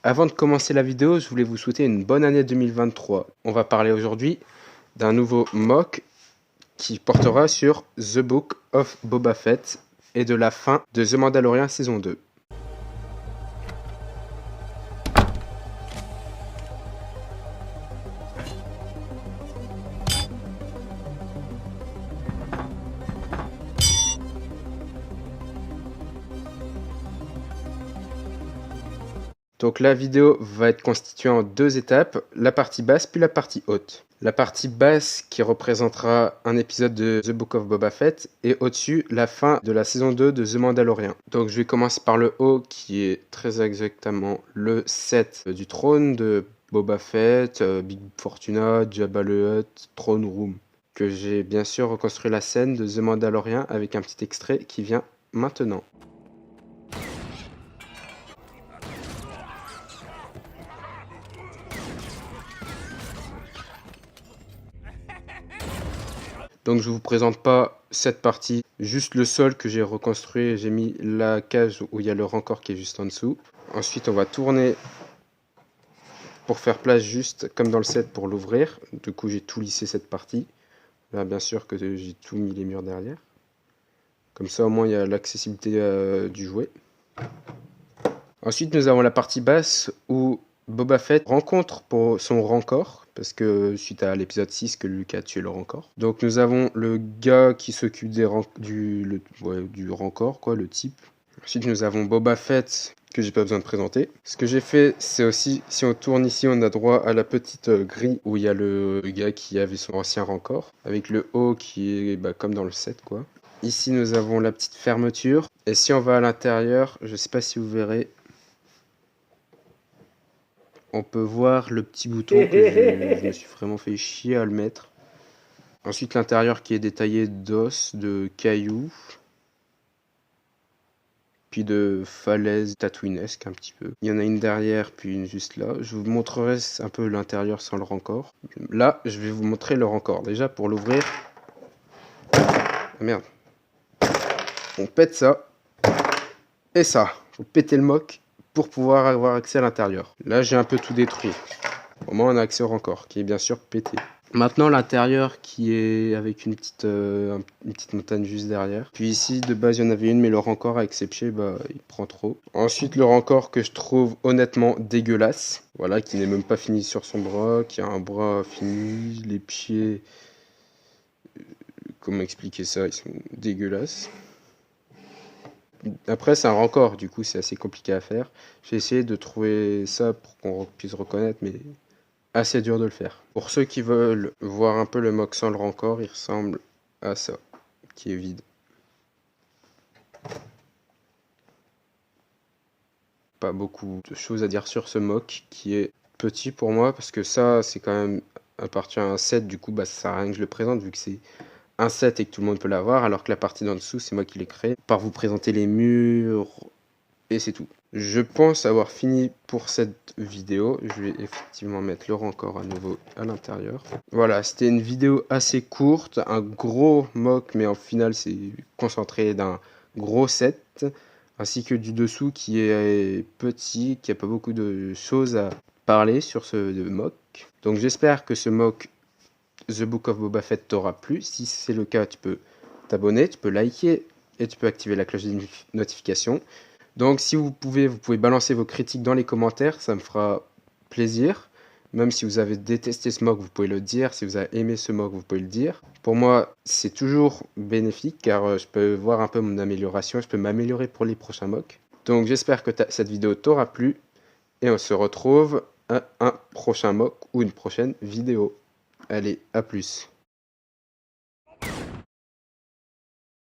Avant de commencer la vidéo, je voulais vous souhaiter une bonne année 2023. On va parler aujourd'hui d'un nouveau mock qui portera sur The Book of Boba Fett et de la fin de The Mandalorian saison 2. Donc la vidéo va être constituée en deux étapes, la partie basse puis la partie haute. La partie basse qui représentera un épisode de The Book of Boba Fett et au-dessus la fin de la saison 2 de The Mandalorian. Donc je vais commencer par le haut qui est très exactement le set du trône de Boba Fett, Big Fortuna, Jabba the Hutt, Throne Room. Que j'ai bien sûr reconstruit la scène de The Mandalorian avec un petit extrait qui vient maintenant. Donc je vous présente pas cette partie, juste le sol que j'ai reconstruit, j'ai mis la cage où il y a le rancor qui est juste en dessous. Ensuite on va tourner pour faire place juste comme dans le set pour l'ouvrir. Du coup j'ai tout lissé cette partie. Là bien sûr que j'ai tout mis les murs derrière. Comme ça au moins il y a l'accessibilité du jouet. Ensuite nous avons la partie basse où Boba Fett rencontre pour son rancor, parce que suite à l'épisode 6 que Luke a tué le rancor. Donc nous avons le gars qui s'occupe du rancor, quoi, le type. Ensuite nous avons Boba Fett, que j'ai pas besoin de présenter. Ce que j'ai fait, c'est aussi, si on tourne ici, on a droit à la petite grille où il y a le gars qui avait son ancien rancor, avec le haut qui est comme dans le set, quoi. Ici nous avons la petite fermeture, et si on va à l'intérieur, je sais pas si vous verrez, on peut voir le petit bouton que je me suis vraiment fait chier à le mettre. Ensuite l'intérieur qui est détaillé d'os, de cailloux, puis de falaises tatooinesques un petit peu. Il y en a une derrière, puis une juste là. Je vous montrerai un peu l'intérieur sans le rancor. Là, je vais vous montrer le rancor. Déjà pour l'ouvrir... Ah merde. On pète ça. Et ça. Faut péter le mock pour pouvoir avoir accès à l'intérieur. Là, j'ai un peu tout détruit. Au moins, on a accès au rancor, qui est bien sûr pété. Maintenant, l'intérieur qui est avec une petite montagne juste derrière. Puis ici, de base, il y en avait une, mais le rancor avec ses pieds, il prend trop. Ensuite, le rancor que je trouve honnêtement dégueulasse. Voilà, qui n'est même pas fini sur son bras, qui a un bras fini, les pieds... Comment expliquer ça? Ils sont dégueulasses. Après, c'est un rancor, du coup, c'est assez compliqué à faire. J'ai essayé de trouver ça pour qu'on puisse reconnaître, mais assez dur de le faire. Pour ceux qui veulent voir un peu le mock sans le rancor, il ressemble à ça, qui est vide. Pas beaucoup de choses à dire sur ce mock, qui est petit pour moi, parce que ça, c'est quand même appartient à un set, du coup, ça sert à rien que je le présente, vu que c'est un set et que tout le monde peut l'avoir, alors que la partie d'en dessous, c'est moi qui l'ai créé, par vous présenter les murs, et c'est tout. Je pense avoir fini pour cette vidéo. Je vais effectivement mettre le rancor à nouveau à l'intérieur. Voilà, c'était une vidéo assez courte, un gros mock, mais en final c'est concentré d'un gros set, ainsi que du dessous qui est petit, qui n'a pas beaucoup de choses à parler sur ce mock. Donc j'espère que ce mock The Book of Boba Fett t'aura plu. Si c'est le cas, tu peux t'abonner, tu peux liker et tu peux activer la cloche de notification. Donc si vous pouvez balancer vos critiques dans les commentaires, ça me fera plaisir. Même si vous avez détesté ce mock, vous pouvez le dire. Si vous avez aimé ce mock, vous pouvez le dire. Pour moi, c'est toujours bénéfique car je peux voir un peu mon amélioration. Je peux m'améliorer pour les prochains mocks. Donc j'espère que cette vidéo t'aura plu. Et on se retrouve à un prochain mock ou une prochaine vidéo. Allez, à plus.